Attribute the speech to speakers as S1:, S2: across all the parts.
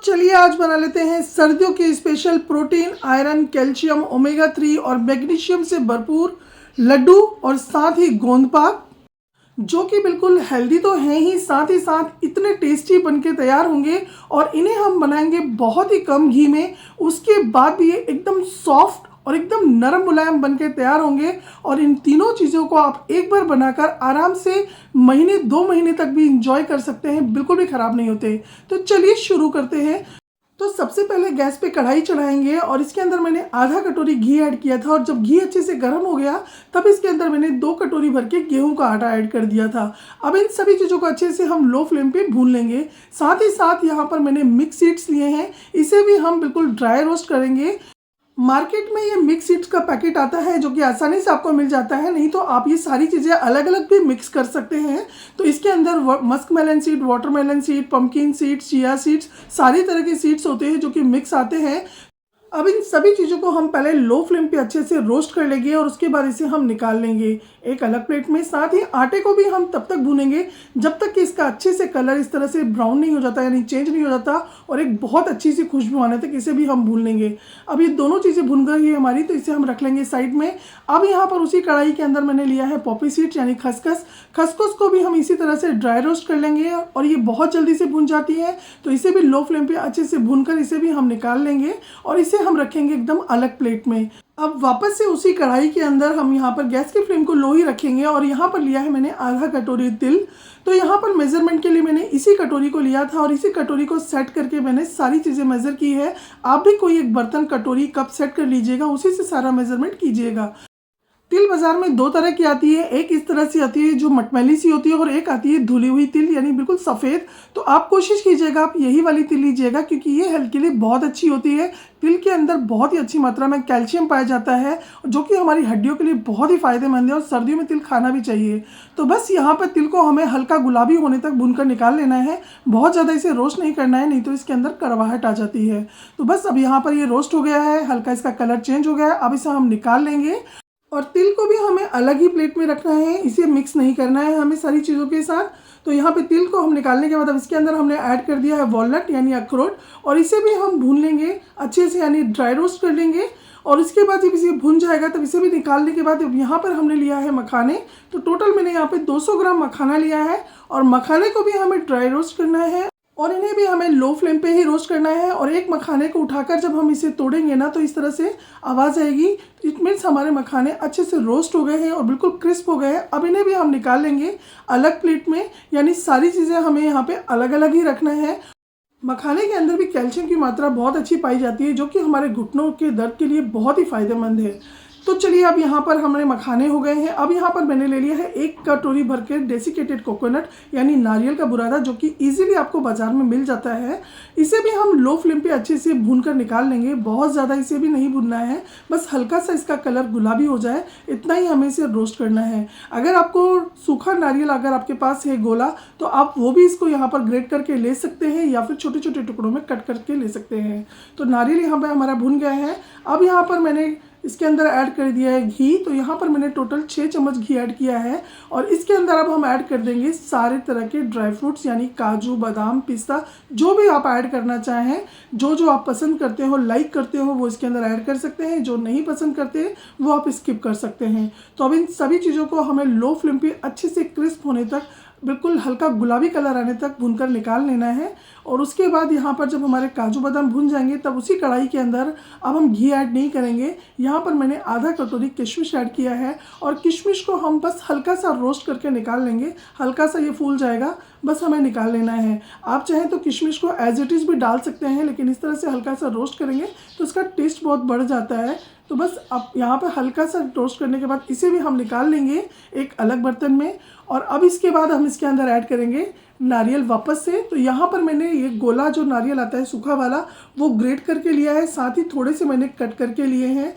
S1: चलिए आज बना लेते हैं सर्दियों के special protein, iron, calcium, omega 3 और मैग्नीशियम से भरपूर लड्डू और साथ ही गोंद पाक, जो कि बिल्कुल हेल्दी तो हैं ही साथ इतने टेस्टी बनके तैयार होंगे। और इन्हें हम बनाएंगे बहुत ही कम घी में, उसके बाद भी ये एकदम सॉफ्ट और एकदम नरम मुलायम बनके तैयार होंगे। और इन तीनों चीज़ों को आप एक बार बनाकर आराम से महीने 2 महीने तक भी इंजॉय कर सकते हैं, बिल्कुल भी ख़राब नहीं होते। तो चलिए शुरू करते हैं। तो सबसे पहले गैस पे कढ़ाई चढ़ाएंगे और इसके अंदर मैंने आधा कटोरी घी ऐड किया था। और जब घी अच्छे से गर्म हो गया तब इसके अंदर मैंने 2 कटोरी भर के गेहूं का आटा ऐड कर दिया था। अब इन सभी चीज़ों को अच्छे से हम लो फ्लेम पे भून लेंगे। साथ ही साथ यहाँ पर मैंने मिक्स सीड्स लिए हैं, इसे भी हम बिल्कुल ड्राई रोस्ट करेंगे। मार्केट में ये मिक्स सीड्स का पैकेट आता है जो कि आसानी से आपको मिल जाता है, नहीं तो आप ये सारी चीज़ें अलग अलग भी मिक्स कर सकते हैं। तो इसके अंदर musk melon seed, watermelon seed, pumpkin seeds, chia seeds, सारी तरह के सीड्स होते हैं जो कि मिक्स आते हैं। अब इन सभी चीज़ों को हम पहले लो फ्लेम पे अच्छे से रोस्ट कर लेंगे और उसके बाद इसे हम निकाल लेंगे एक अलग प्लेट में। साथ ही आटे को भी हम तब तक भूनेंगे जब तक कि इसका अच्छे से कलर इस तरह से ब्राउन नहीं हो जाता, यानी चेंज नहीं हो जाता, और एक बहुत अच्छी सी खुशबू आने तक इसे भी हम भून लेंगे। अब ये दोनों चीज़ें भुन गई है हमारी, तो इसे हम रख लेंगे साइड में। अब यहाँ पर उसी कढ़ाई के अंदर मैंने लिया है पॉपी सीड्स यानी खसखस। खसखस को भी हम इसी तरह से ड्राई रोस्ट कर लेंगे और ये बहुत जल्दी से भुन जाती है, तो इसे भी लो फ्लेम पे अच्छे से भूनकर इसे भी हम निकाल लेंगे और इसे हम रखेंगे एकदम अलग प्लेट में। अब वापस से उसी कढ़ाई के अंदर हम यहाँ पर गैस की फ्लेम को लो ही रखेंगे और यहाँ पर लिया है मैंने आधा कटोरी तिल। तो यहाँ पर मेजरमेंट के लिए मैंने इसी कटोरी को लिया था और इसी कटोरी को सेट करके मैंने सारी चीज़ें मेज़र की है। आप भी कोई एक बर्तन, कटोरी, कप सेट कर लीजिएगा, उसी से सारा मेजरमेंट कीजिएगा। तिल बाजार में 2 तरह की आती है, एक इस तरह से आती है जो मटमैली सी होती है और एक आती है धुली हुई तिल यानी बिल्कुल सफ़ेद। तो आप कोशिश कीजिएगा आप यही वाली तिल लीजिएगा क्योंकि ये हेल्थ के लिए बहुत अच्छी होती है। तिल के अंदर बहुत ही अच्छी मात्रा में कैल्शियम पाया जाता है जो कि हमारी हड्डियों के लिए बहुत ही फायदेमंद है और सर्दियों में तिल खाना भी चाहिए। तो बस यहाँ पर तिल को हमें हल्का गुलाबी होने तक भूनकर निकाल लेना है, बहुत ज़्यादा इसे रोस्ट नहीं करना है, नहीं तो इसके अंदर कड़वाहट आ जाती है। तो बस अब यहाँ पर ये रोस्ट हो गया है, हल्का इसका कलर चेंज हो गया है। अब इसे हम निकाल लेंगे और तिल को भी हमें अलग ही प्लेट में रखना है, इसे मिक्स नहीं करना है हमें सारी चीज़ों के साथ। तो यहाँ पे तिल को हम निकालने के बाद अब इसके अंदर हमने ऐड कर दिया है वॉलनट यानी अखरोट, और इसे भी हम भून लेंगे अच्छे से यानी ड्राई रोस्ट कर लेंगे। और इसके बाद जब इसे भुन जाएगा तब इसे भी निकालने के बाद अब यहाँ पर हमने लिया है मखाने। तो टोटल मैंने यहाँ पे 200 ग्राम मखाना लिया है और मखाने को भी हमें ड्राई रोस्ट करना है और इन्हें भी हमें लो फ्लेम पे ही रोस्ट करना है। और एक मखाने को उठाकर जब हम इसे तोड़ेंगे ना तो इस तरह से आवाज़ आएगी, इट मीन्स हमारे मखाने अच्छे से रोस्ट हो गए हैं और बिल्कुल क्रिस्प हो गए हैं। अब इन्हें भी हम निकाल लेंगे अलग प्लेट में, यानी सारी चीज़ें हमें यहाँ पे अलग अलग ही रखना है। मखाने के अंदर भी कैल्शियम की मात्रा बहुत अच्छी पाई जाती है जो कि हमारे घुटनों के दर्द के लिए बहुत ही फायदेमंद है। तो चलिए अब यहाँ पर हमारे मखाने हो गए हैं। अब यहाँ पर मैंने ले लिया है 1 कटोरी भर के डेसिकेटेड कोकोनट यानी नारियल का बुरादा, जो कि इजीली आपको बाजार में मिल जाता है। इसे भी हम लो फ्लेम पे अच्छे से भूनकर निकाल लेंगे, बहुत ज़्यादा इसे भी नहीं भूनना है, बस हल्का सा इसका कलर गुलाबी हो जाए इतना ही हमें इसे रोस्ट करना है। अगर आपको सूखा नारियल अगर आपके पास है गोला तो आप वो भी इसको यहाँ पर ग्रेट करके ले सकते हैं या फिर छोटे छोटे टुकड़ों में कट करके ले सकते हैं। तो नारियल यहाँ पर हमारा भुन गया है। अब यहाँ पर मैंने इसके अंदर ऐड कर दिया है घी। तो यहाँ पर मैंने टोटल 6 चम्मच घी ऐड किया है और इसके अंदर अब हम ऐड कर देंगे सारे तरह के ड्राई फ्रूट्स यानी काजू, बादाम, पिस्ता, जो भी आप ऐड करना चाहें, जो जो आप पसंद करते हो, लाइक करते हो, वो इसके अंदर ऐड कर सकते हैं। जो नहीं पसंद करते वो आप स्किप कर सकते हैं। तो अब इन सभी चीज़ों को हमें लो फ्लेम पे अच्छे से क्रिस्प होने तक, बिल्कुल हल्का गुलाबी कलर आने तक भूनकर निकाल लेना है। और उसके बाद यहाँ पर जब हमारे काजू बादाम भुन जाएंगे तब उसी कढ़ाई के अंदर अब हम घी ऐड नहीं करेंगे। यहाँ पर मैंने आधा कटोरी किशमिश ऐड किया है और किशमिश को हम बस हल्का सा रोस्ट करके निकाल लेंगे। हल्का सा ये फूल जाएगा, बस हमें निकाल लेना है। आप चाहें तो किशमिश को एज इट इज़ भी डाल सकते हैं, लेकिन इस तरह से हल्का सा रोस्ट करेंगे तो इसका टेस्ट बहुत बढ़ जाता है। तो बस अब यहाँ पर हल्का सा रोस्ट करने के बाद इसे भी हम निकाल लेंगे एक अलग बर्तन में। और अब इसके बाद हम इसके अंदर ऐड करेंगे नारियल वापस से। तो यहाँ पर मैंने ये गोला जो नारियल आता है सूखा वाला वो ग्रेट करके लिया है, साथ ही थोड़े से मैंने कट करके लिए हैं।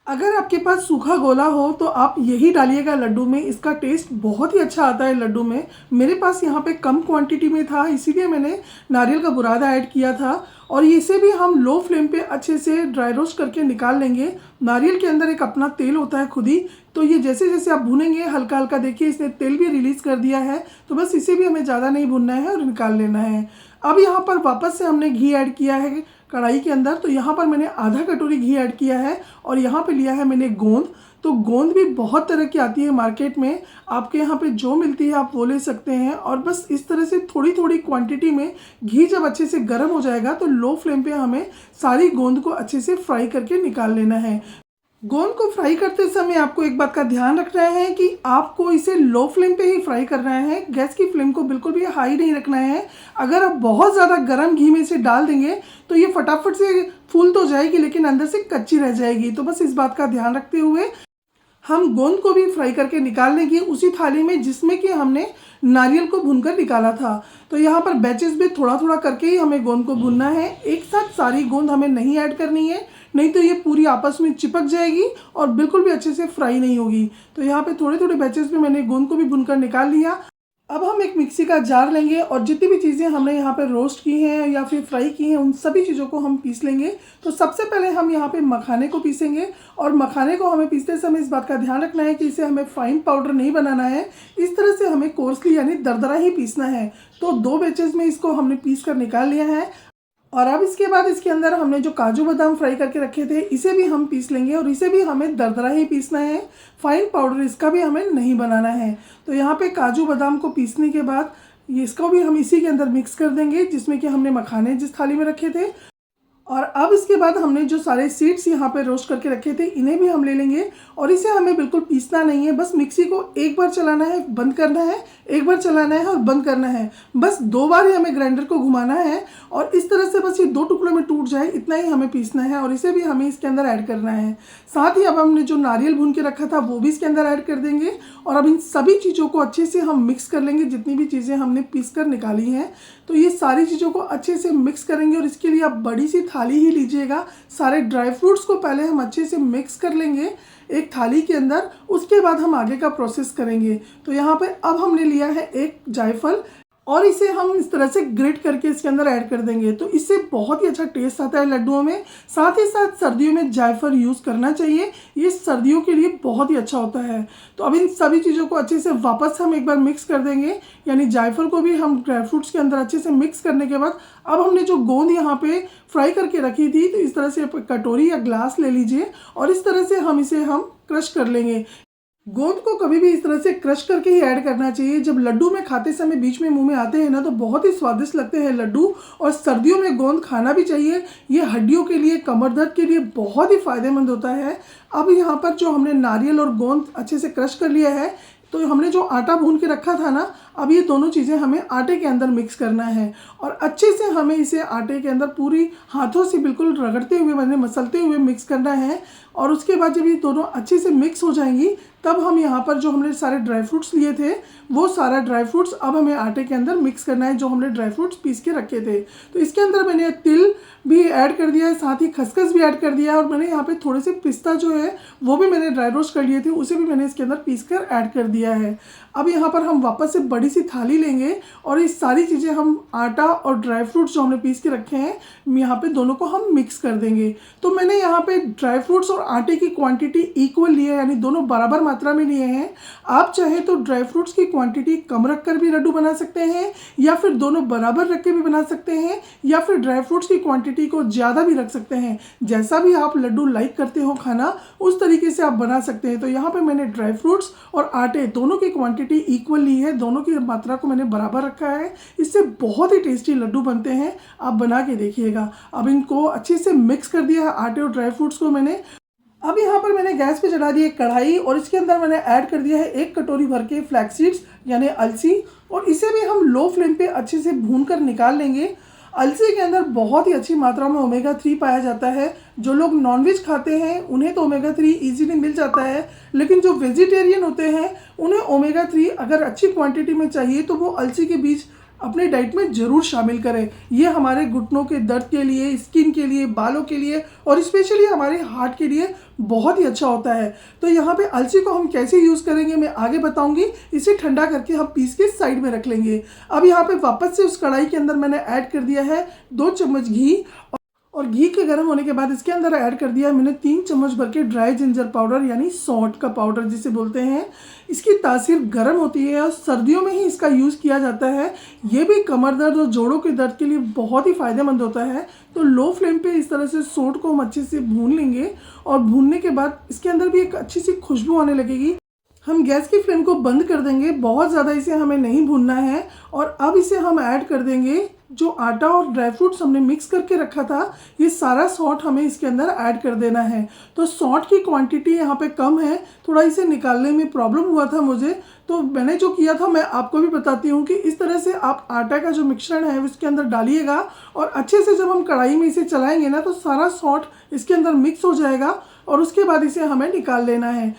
S1: अगर आपके पास सूखा गोला हो तो आप यही डालिएगा लड्डू में, इसका टेस्ट बहुत ही अच्छा आता है लड्डू में। मेरे पास यहाँ पे कम क्वांटिटी में था इसीलिए मैंने नारियल का बुरादा ऐड किया था। और इसे भी हम लो फ्लेम पे अच्छे से ड्राई रोस्ट करके निकाल लेंगे। नारियल के अंदर एक अपना तेल होता है खुद ही, तो ये जैसे जैसे आप भूनेंगे हल्का हल्का देखिए इसने तेल भी रिलीज़ कर दिया है। तो बस इसे भी हमें ज़्यादा नहीं भूनना है और निकाल लेना है। अब यहाँ पर वापस से हमने घी ऐड किया है कढ़ाई के अंदर। तो यहाँ पर मैंने आधा कटोरी घी ऐड किया है और यहाँ पे लिया है मैंने गोंद। तो गोंद भी बहुत तरह की आती है मार्केट में, आपके यहाँ पे जो मिलती है आप वो ले सकते हैं। और बस इस तरह से थोड़ी थोड़ी क्वांटिटी में घी जब अच्छे से गर्म हो जाएगा तो लो फ्लेम पे हमें सारी गोंद को अच्छे से फ्राई करके निकाल लेना है। गोंद को फ्राई करते समय आपको एक बात का ध्यान रखना है कि आपको इसे लो फ्लेम पे ही फ्राई करना है, गैस की फ्लेम को बिल्कुल भी हाई नहीं रखना है। अगर आप बहुत ज़्यादा गर्म घी में इसे डाल देंगे तो ये फटाफट से फूल तो जाएगी लेकिन अंदर से कच्ची रह जाएगी। तो बस इस बात का ध्यान रखते हुए हम गोंद को भी फ्राई करके निकाल लेंगे उसी थाली में जिसमें कि हमने नारियल को भूनकर निकाला था। तो यहाँ पर बैचेस में थोड़ा थोड़ा करके ही हमें गोंद को भूनना है, एक साथ सारी गोंद हमें नहीं ऐड करनी है, नहीं तो ये पूरी आपस में चिपक जाएगी और बिल्कुल भी अच्छे से फ्राई नहीं होगी। तो यहाँ पे थोड़े थोड़े बैचेस में मैंने गोंद को भी भूनकर निकाल लिया। अब हम एक मिक्सी का जार लेंगे और जितनी भी चीज़ें हमने यहाँ पे रोस्ट की हैं या फिर फ्राई की हैं उन सभी चीज़ों को हम पीस लेंगे। तो सबसे पहले हम यहाँ पे मखाने को पीसेंगे और मखाने को हमें पीसते समय इस बात का ध्यान रखना है कि इसे हमें फाइन पाउडर नहीं बनाना है, इस तरह से हमें कोर्सली यानी दरदरा ही पीसना है। तो 2 बैचेस में इसको हमने पीस कर निकाल लिया है। और अब इसके बाद इसके अंदर हमने जो काजू बादाम फ्राई करके रखे थे इसे भी हम पीस लेंगे और इसे भी हमें दरदरा ही पीसना है, फाइन पाउडर इसका भी हमें नहीं बनाना है। तो यहाँ पे काजू बादाम को पीसने के बाद इसको भी हम इसी के अंदर मिक्स कर देंगे जिसमें कि हमने मखाने जिस थाली में रखे थे। और अब इसके बाद हमने जो सारे सीड्स यहाँ पे रोस्ट करके रखे थे इन्हें भी हम ले लेंगे और इसे हमें बिल्कुल पीसना नहीं है, बस मिक्सी को एक बार चलाना है, बंद करना है, एक बार चलाना है और बंद करना है, बस 2 बार ही हमें ग्राइंडर को घुमाना है और इस तरह से बस ये 2 टुकड़ों में टूट जाए इतना ही हमें पीसना है और इसे भी हमें इसके अंदर ऐड करना है। साथ ही अब हमने जो नारियल भून के रखा था वो भी इसके अंदर ऐड कर देंगे और अब इन सभी चीज़ों को अच्छे से हम मिक्स कर लेंगे। जितनी भी चीज़ें हमने पीस कर निकाली हैं तो ये सारी चीज़ों को अच्छे से मिक्स करेंगे और इसके लिए आप बड़ी सी थाली ही लीजिएगा। सारे ड्राई फ्रूट्स को पहले हम अच्छे से मिक्स कर लेंगे एक थाली के अंदर, उसके बाद हम आगे का प्रोसेस करेंगे। तो यहाँ पे अब हमने लिया है एक जायफल और इसे हम इस तरह से ग्रेट करके इसके अंदर ऐड कर देंगे। तो इससे बहुत ही अच्छा टेस्ट आता है लड्डुओं में। साथ ही साथ सर्दियों में जायफल यूज़ करना चाहिए, ये सर्दियों के लिए बहुत ही अच्छा होता है। तो अब इन सभी चीज़ों को अच्छे से वापस हम एक बार मिक्स कर देंगे, यानी जायफल को भी हम ड्राई फ्रूट्स के अंदर अच्छे से मिक्स करने के बाद अब हमने जो गोंद यहाँ पे फ्राई करके रखी थी तो इस तरह से कटोरी या ग्लास ले लीजिए और इस तरह से हम इसे क्रश कर लेंगे। गोंद को कभी भी इस तरह से क्रश करके ही ऐड करना चाहिए। जब लड्डू में खाते समय बीच में मुंह में आते हैं ना तो बहुत ही स्वादिष्ट लगते हैं लड्डू, और सर्दियों में गोंद खाना भी चाहिए। ये हड्डियों के लिए, कमर दर्द के लिए बहुत ही फायदेमंद होता है। अब यहाँ पर जो हमने नारियल और गोंद अच्छे से क्रश कर लिया है तो हमने जो आटा भून के रखा था ना, अब ये दोनों चीज़ें हमें आटे के अंदर मिक्स करना है और अच्छे से हमें इसे आटे के अंदर पूरी हाथों से बिल्कुल रगड़ते हुए, मैंने मसलते हुए मिक्स करना है। और उसके बाद जब ये दोनों अच्छे से मिक्स हो जाएंगी तब हम यहाँ पर जो हमने सारे ड्राई फ्रूट्स लिए थे वो सारा ड्राई फ्रूट्स अब हमें आटे के अंदर मिक्स करना है जो हमने ड्राई फ्रूट्स पीस के रखे थे। तो इसके अंदर मैंने तिल भी ऐड कर दिया है, साथ ही खसखस भी ऐड कर दिया है और मैंने यहाँ पे थोड़े से पिस्ता जो है वो भी मैंने ड्राई रोस्ट कर लिए थे, उसे भी मैंने इसके अंदर पीस कर ऐड कर दिया है। अब यहाँ पर हम वापस से बड़ी सी थाली लेंगे और ये सारी चीज़ें हम आटा और ड्राई फ्रूट्स जो हमने पीस के रखे हैं यहाँ पे दोनों को हम मिक्स कर देंगे। तो मैंने यहाँ पे ड्राई फ्रूट्स और आटे की क्वांटिटी इक्वल ली है, यानी दोनों बराबर मात्रा में लिए हैं। आप चाहे तो ड्राई फ्रूट्स की क्वांटिटी कम रख कर भी लड्डू बना सकते हैं या फिर दोनों बराबर रख के भी बना सकते हैं या फिर ड्राई फ्रूट्स की क्वांटिटी को ज़्यादा भी रख सकते हैं। जैसा भी आप लड्डू लाइक करते हो खाना उस तरीके से आप बना सकते हैं। तो यहाँ पर मैंने ड्राई फ्रूट्स और आटे दोनों की क्वांटिटी इक्वल ली है, दोनों की मात्रा को मैंने बराबर रखा है। इससे बहुत ही टेस्टी लड्डू बनते हैं, आप बना के देखिएगा। अब इनको अच्छे से मिक्स कर दिया है आटे और ड्राई फ्रूट्स को मैंने। अब यहाँ पर मैंने गैस पे चढ़ा दी है कढ़ाई और इसके अंदर मैंने ऐड कर दिया है 1 कटोरी भर के फ्लैक्स सीड्स यानी अलसी, और इसे भी हम लो फ्लेम पे अच्छे से भून कर निकाल लेंगे। अलसी के अंदर बहुत ही अच्छी मात्रा में ओमेगा 3 पाया जाता है। जो लोग नॉनवेज खाते हैं उन्हें तो ओमेगा 3 इजीली मिल जाता है, लेकिन जो वेजिटेरियन होते हैं उन्हें ओमेगा 3 अगर अच्छी क्वांटिटी में चाहिए तो वो अलसी के बीज अपने डाइट में ज़रूर शामिल करें। ये हमारे घुटनों के दर्द के लिए, स्किन के लिए, बालों के लिए और स्पेशली हमारे हार्ट के लिए बहुत ही अच्छा होता है। तो यहाँ पे अलसी को हम कैसे यूज़ करेंगे मैं आगे बताऊंगी। इसे ठंडा करके हम पीस के साइड में रख लेंगे। अब यहाँ पे वापस से उस कढ़ाई के अंदर मैंने ऐड कर दिया है 2 चम्मच घी और घी के गर्म होने के बाद इसके अंदर ऐड कर दिया मैंने 3 चम्मच भर के ड्राई जिंजर पाउडर यानी सौंठ का पाउडर जिसे बोलते हैं। इसकी तासीर गर्म होती है और सर्दियों में ही इसका यूज़ किया जाता है। ये भी कमर दर्द और जोड़ों के दर्द के लिए बहुत ही फ़ायदेमंद होता है। तो लो फ्लेम पे इस तरह से सौंठ को हम अच्छे से भून लेंगे और भूनने के बाद इसके अंदर भी एक अच्छी सी खुशबू आने लगेगी। हम गैस की फ्लेम को बंद कर देंगे, बहुत ज़्यादा इसे हमें नहीं भूनना है। और अब इसे हम ऐड कर देंगे जो आटा और ड्राई फ्रूट्स हमने मिक्स करके रखा था, ये सारा सौंठ हमें इसके अंदर ऐड कर देना है। तो सौंठ की क्वांटिटी यहाँ पे कम है, थोड़ा इसे निकालने में प्रॉब्लम हुआ था मुझे, तो मैंने जो किया था मैं आपको भी बताती हूँ कि इस तरह से आप आटा का जो मिश्रण है उसके अंदर डालिएगा और अच्छे से जब हम कढ़ाई में इसे चलाएंगे ना तो सारा सौंठ इसके अंदर मिक्स हो जाएगा और उसके बाद इसे हमें निकाल लेना है।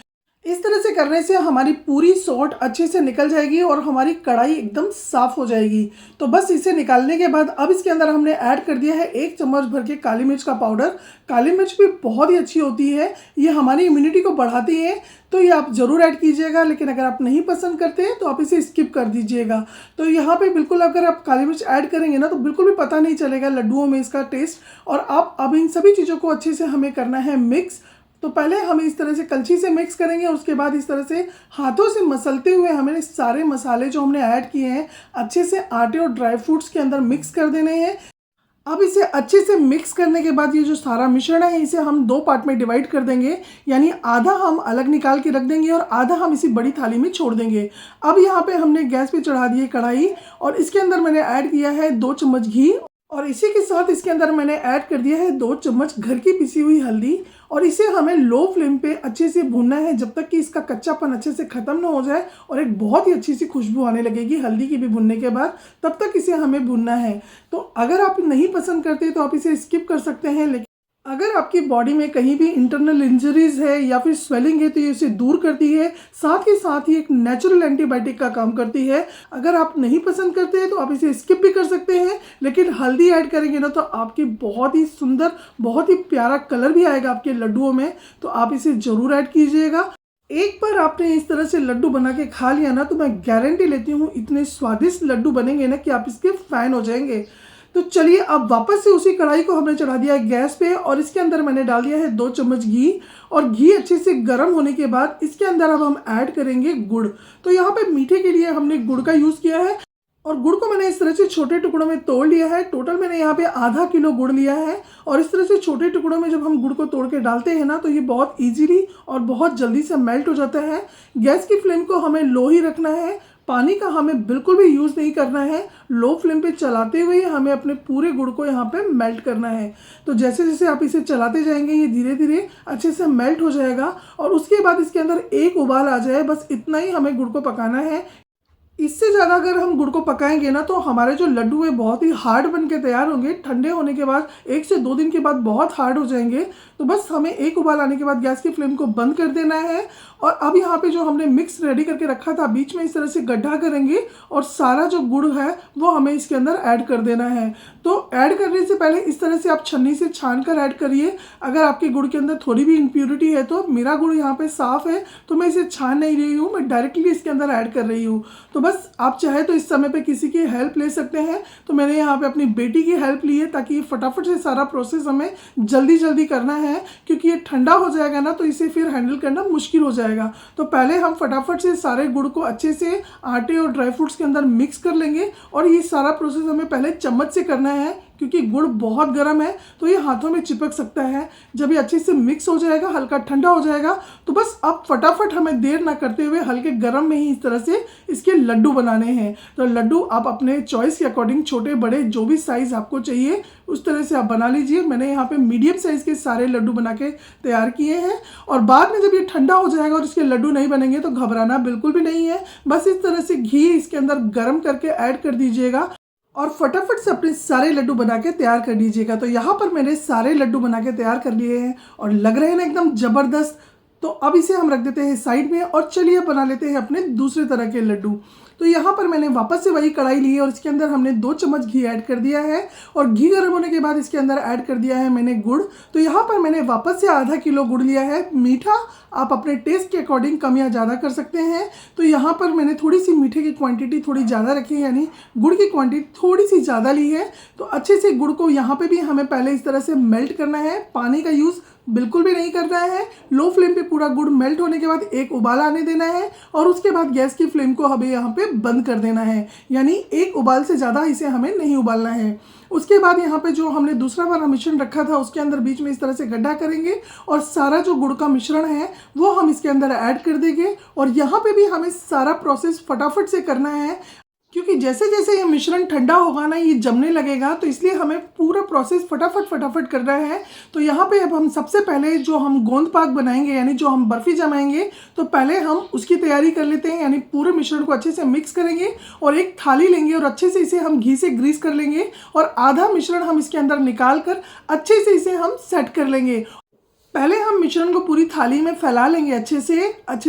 S1: इस तरह से करने से हमारी पूरी सौंठ अच्छे से निकल जाएगी और हमारी कढ़ाई एकदम साफ़ हो जाएगी। तो बस इसे निकालने के बाद अब इसके अंदर हमने ऐड कर दिया है 1 चम्मच भर के काली मिर्च का पाउडर। काली मिर्च भी बहुत ही अच्छी होती है, ये हमारी इम्यूनिटी को बढ़ाती है, तो ये आप ज़रूर ऐड कीजिएगा। लेकिन अगर आप नहीं पसंद करते हैं तो आप इसे स्किप कर दीजिएगा। तो यहाँ पे बिल्कुल अगर आप काली मिर्च ऐड करेंगे ना तो बिल्कुल भी पता नहीं चलेगा लड्डुओं में इसका टेस्ट। और आप अब इन सभी चीज़ों को अच्छे से हमें करना है मिक्स। तो पहले हम इस तरह से कलछी से मिक्स करेंगे और उसके बाद इस तरह से हाथों से मसलते हुए हमें सारे मसाले जो हमने ऐड किए हैं अच्छे से आटे और ड्राई फ्रूट्स के अंदर मिक्स कर देने हैं। अब इसे अच्छे से मिक्स करने के बाद ये जो सारा मिश्रण है इसे हम 2 पार्ट में डिवाइड कर देंगे, यानी आधा हम अलग निकाल के रख देंगे और आधा हम इसी बड़ी थाली में छोड़ देंगे। अब यहाँ पे हमने गैस पे चढ़ा दी है कढ़ाई और इसके अंदर मैंने ऐड किया है 2 चम्मच घी और इसी के साथ इसके अंदर मैंने ऐड कर दिया है 2 चम्मच घर की पिसी हुई हल्दी। और इसे हमें लो फ्लेम पे अच्छे से भूनना है जब तक कि इसका कच्चापन अच्छे से ख़त्म ना हो जाए और एक बहुत ही अच्छी सी खुशबू आने लगेगी हल्दी की भी भुनने के बाद, तब तक इसे हमें भूनना है। तो अगर आप नहीं पसंद करते तो आप इसे स्किप कर सकते हैं, लेकिन अगर आपकी बॉडी में कहीं भी इंटरनल इंजरीज है या फिर स्वेलिंग है तो ये इसे दूर करती है, साथ ही एक नेचुरल एंटीबायोटिक का काम करती है। अगर आप नहीं पसंद करते हैं तो आप इसे स्किप भी कर सकते हैं, लेकिन हल्दी ऐड करेंगे ना तो आपकी बहुत ही सुंदर, बहुत ही प्यारा कलर भी आएगा आपके लड्डुओं में। तो आप इसे ज़रूर ऐड कीजिएगा। एक बार आपने इस तरह से लड्डू बना के खा लिया ना तो मैं गारंटी लेती हूँ इतने स्वादिष्ट लड्डू बनेंगे ना कि आप इसके फ़ैन हो जाएंगे। तो चलिए अब वापस से उसी कढ़ाई को हमने चढ़ा दिया है गैस पे और इसके अंदर मैंने डाल दिया है 2 चम्मच घी। और घी अच्छे से गर्म होने के बाद इसके अंदर अब हम ऐड करेंगे गुड़। तो यहाँ पे मीठे के लिए हमने गुड़ का यूज़ किया है और गुड़ को मैंने इस तरह से छोटे टुकड़ों में तोड़ लिया है। टोटल मैंने यहाँ पे आधा किलो गुड़ लिया है और इस तरह से छोटे टुकड़ों में जब हम गुड़ को तोड़ के डालते हैं ना तो ये बहुत इजीली और बहुत जल्दी से मेल्ट हो जाता है। गैस की फ्लेम को हमें लो ही रखना है, पानी का हमें बिल्कुल भी यूज़ नहीं करना है। लो फ्लेम पे चलाते हुए हमें अपने पूरे गुड़ को यहाँ पे मेल्ट करना है। तो जैसे जैसे आप इसे चलाते जाएंगे ये धीरे धीरे अच्छे से मेल्ट हो जाएगा और उसके बाद इसके अंदर एक उबाल आ जाए, बस इतना ही हमें गुड़ को पकाना है। इससे ज़्यादा अगर हम गुड़ को पकाएंगे ना तो हमारे जो लड्डू है बहुत ही हार्ड बन के तैयार होंगे। ठंडे होने के बाद 1 से 2 दिन के बाद बहुत हार्ड हो जाएंगे। तो बस हमें एक उबाल आने के बाद गैस की फ्लेम को बंद कर देना है। और अब यहाँ पे जो हमने मिक्स रेडी करके रखा था बीच में इस तरह से गड्ढा करेंगे और सारा जो गुड़ है वो हमें इसके अंदर ऐड कर देना है। तो ऐड करने से पहले इस तरह से आप छन्नी से छान कर ऐड करिए। अगर आपके गुड़ के अंदर थोड़ी भी इम्प्योरिटी है तो मेरा गुड़ यहाँ पे साफ़ है तो मैं इसे छान नहीं रही हूँ, मैं डायरेक्टली इसके अंदर ऐड कर रही हूँ। तो बस आप चाहे तो इस समय पे किसी की हेल्प ले सकते हैं। तो मैंने यहाँ पे अपनी बेटी की हेल्प ली है ताकि फटाफट से सारा प्रोसेस हमें जल्दी करना है, क्योंकि ये ठंडा हो जाएगा ना तो इसे फिर हैंडल करना मुश्किल हो जाएगा। तो पहले हम फटाफट से सारे गुड़ को अच्छे से आटे और ड्राई फ्रूट्स के अंदर मिक्स कर लेंगे और ये सारा प्रोसेस हमें पहले चम्मच से करना है क्योंकि गुड़ बहुत गर्म है तो ये हाथों में चिपक सकता है। जब ये अच्छे से मिक्स हो जाएगा, हल्का ठंडा हो जाएगा, तो बस अब फटाफट हमें देर ना करते हुए हल्के गर्म में ही इस तरह से इसके लड्डू बनाने हैं। तो लड्डू आप अपने चॉइस के अकॉर्डिंग छोटे बड़े जो भी साइज़ आपको चाहिए उस तरह से आप बना लीजिए। मैंने यहाँ पे मीडियम साइज़ के सारे लड्डू बना के तैयार किए हैं और बाद में जब ये ठंडा हो जाएगा और इसके लड्डू नहीं बनेंगे तो घबराना बिल्कुल भी नहीं है। बस इस तरह से घी इसके अंदर गर्म करके ऐड कर दीजिएगा और फटाफट से अपने सारे लड्डू बना के तैयार कर लीजिएगा। तो यहाँ पर मैंने सारे लड्डू बना के तैयार कर लिए हैं और लग रहे हैं ना एकदम ज़बरदस्त। तो अब इसे हम रख देते हैं साइड में और चलिए बना लेते हैं अपने दूसरे तरह के लड्डू। तो यहाँ पर मैंने वापस से वही कढ़ाई ली है और इसके अंदर हमने 2 चम्मच घी ऐड कर दिया है और घी गर्म होने के बाद इसके अंदर ऐड कर दिया है मैंने गुड़। तो यहाँ पर मैंने वापस से आधा किलो गुड़ लिया है। मीठा आप अपने टेस्ट के अकॉर्डिंग कम या ज़्यादा कर सकते हैं। तो यहाँ पर मैंने थोड़ी सी मीठे की क्वांटिटी थोड़ी ज़्यादा रखी है, यानी गुड़ की क्वांटिटी थोड़ी सी ज़्यादा ली है। तो अच्छे से गुड़ को यहाँ पे भी हमें पहले इस तरह से मेल्ट करना है, पानी का यूज़ बिल्कुल भी नहीं करना है। लो फ्लेम पे पूरा गुड़ मेल्ट होने के बाद एक उबाल आने देना है और उसके बाद गैस की फ्लेम को हमें यहाँ पे बंद कर देना है, यानी एक उबाल से ज़्यादा इसे हमें नहीं उबालना है। उसके बाद यहाँ पे जो हमने दूसरा वाला मिश्रण रखा था उसके अंदर बीच में इस तरह से गड्ढा करेंगे और सारा जो गुड़ का मिश्रण है वो हम इसके अंदर ऐड कर देंगे। और यहाँ पे भी हमें सारा प्रोसेस फटाफट से करना है, क्योंकि जैसे जैसे ये मिश्रण ठंडा होगा ना ये जमने लगेगा, तो इसलिए हमें पूरा प्रोसेस फटाफट करना है। तो यहाँ पे अब हम सबसे पहले जो हम गोंद पाक बनाएंगे, यानी जो हम बर्फ़ी जमाएंगे, तो पहले हम उसकी तैयारी कर लेते हैं। यानी पूरे मिश्रण को अच्छे से मिक्स करेंगे और एक थाली लेंगे और अच्छे से इसे हम घी से ग्रीस कर लेंगे और आधा मिश्रण हम इसके अंदर निकाल कर अच्छे से इसे हम सेट कर लेंगे। पहले हम मिश्रण को पूरी थाली में फैला लेंगे अच्छे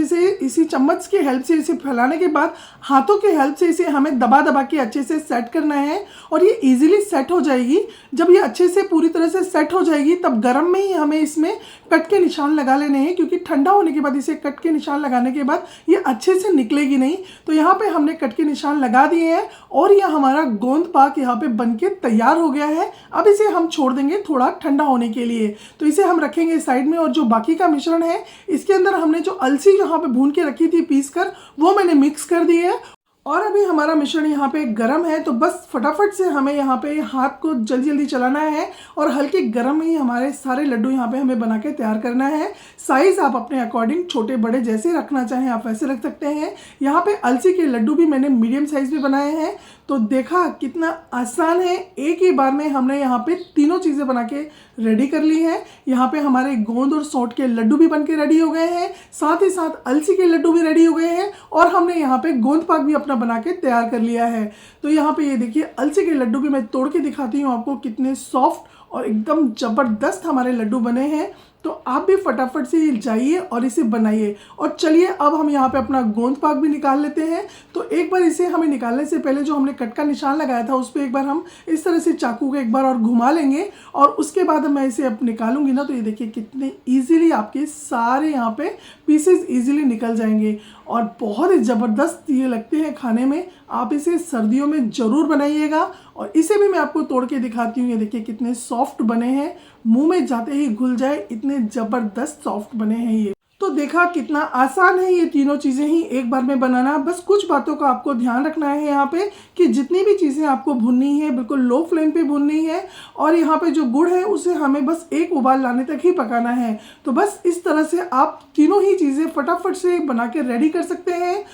S1: से इसी चम्मच की हेल्प से। इसे फैलाने के बाद हाथों की हेल्प से इसे हमें दबा के अच्छे से सेट करना है और ये इजीली सेट हो जाएगी। जब ये अच्छे से पूरी तरह से सेट हो जाएगी तब गरम में ही हमें इसमें कट के निशान लगा लेने हैं, क्योंकि ठंडा होने के बाद इसे कट के निशान लगाने के बाद ये अच्छे से निकलेगी नहीं। तो यहाँ पे हमने कट के निशान लगा दिए हैं और यह हमारा गोंद पाक यहाँ पे बन के तैयार हो गया है। अब इसे हम छोड़ देंगे थोड़ा ठंडा होने के लिए। तो इसे हम रखेंगे साइड में और जो बाकी का मिश्रण है इसके अंदर हमने जो अलसी यहाँ पे भून के रखी थी पीस कर, वो मैंने मिक्स कर दी है। और अभी हमारा मिश्रण यहाँ पे गरम है, तो बस फटाफट से हमें यहाँ पे हाथ को जल्दी चलाना है और हल्के गरम में ही हमारे सारे लड्डू यहाँ पे हमें बना के तैयार करना है। साइज़ आप अपने अकॉर्डिंग छोटे बड़े जैसे रखना चाहें आप वैसे रख सकते हैं। यहाँ पे अलसी के लड्डू भी मैंने मीडियम साइज़ में बनाए हैं। तो देखा कितना आसान है, एक ही बार में हमने यहाँ पे तीनों चीज़ें बना के रेडी कर ली हैं। यहाँ पे हमारे गोंद और सौंठ के लड्डू भी बन के रेडी हो गए हैं, साथ ही साथ अलसी के लड्डू भी रेडी हो गए हैं और हमने यहाँ पे गोंद पाक भी अपना बना के तैयार कर लिया है। तो यहाँ पे ये देखिए अलसी के लड्डू भी मैं तोड़ के दिखाती हूँ आपको, कितने सॉफ्ट और एकदम ज़बरदस्त हमारे लड्डू बने हैं। तो आप भी फटाफट से जाइए और इसे बनाइए। और चलिए अब हम यहाँ पे अपना गोंद पाक भी निकाल लेते हैं। तो एक बार इसे हमें निकालने से पहले जो हमने कट का निशान लगाया था उस पर एक बार हम इस तरह से चाकू को एक बार और घुमा लेंगे और उसके बाद मैं इसे अब निकालूंगी ना, तो ये देखिए कितने ईजिली आपके सारे यहाँ पे पीसेस ईजिली निकल जाएंगे और बहुत ही ज़बरदस्त ये लगते हैं खाने में। आप इसे सर्दियों में ज़रूर बनाइएगा और इसे भी मैं आपको तोड़ के दिखाती हूँ। ये देखिए कितने सॉफ्ट बने हैं, मुंह में जाते ही घुल जाए, इतने ज़बरदस्त सॉफ्ट बने हैं ये। तो देखा कितना आसान है ये तीनों चीज़ें ही एक बार में बनाना। बस कुछ बातों का आपको ध्यान रखना है यहाँ पे कि जितनी भी चीज़ें आपको भुननी है बिल्कुल लो फ्लेम पे भुननी है और यहाँ पे जो गुड़ है उसे हमें बस एक उबाल लाने तक ही पकाना है। तो बस इस तरह से आप तीनों ही चीज़ें फटाफट से बना के रेडी कर सकते हैं।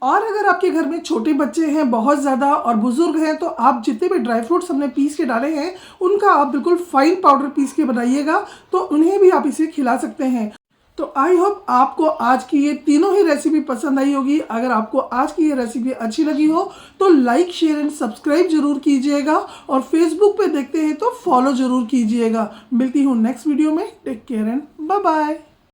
S1: और अगर आपके घर में छोटे बच्चे हैं बहुत ज़्यादा और बुजुर्ग हैं, तो आप जितने भी ड्राई फ्रूट्स हमने पीस के डाले हैं उनका आप बिल्कुल फाइन पाउडर पीस के बनाइएगा, तो उन्हें भी आप इसे खिला सकते हैं। तो आई होप आपको आज की ये तीनों ही रेसिपी पसंद आई होगी। अगर आपको आज की ये रेसिपी अच्छी लगी हो तो लाइक शेयर एंड सब्सक्राइब जरूर कीजिएगा और फेसबुक पे देखते हैं तो फॉलो जरूर कीजिएगा। मिलती हूँ नेक्स्ट वीडियो में। Take care and bye bye.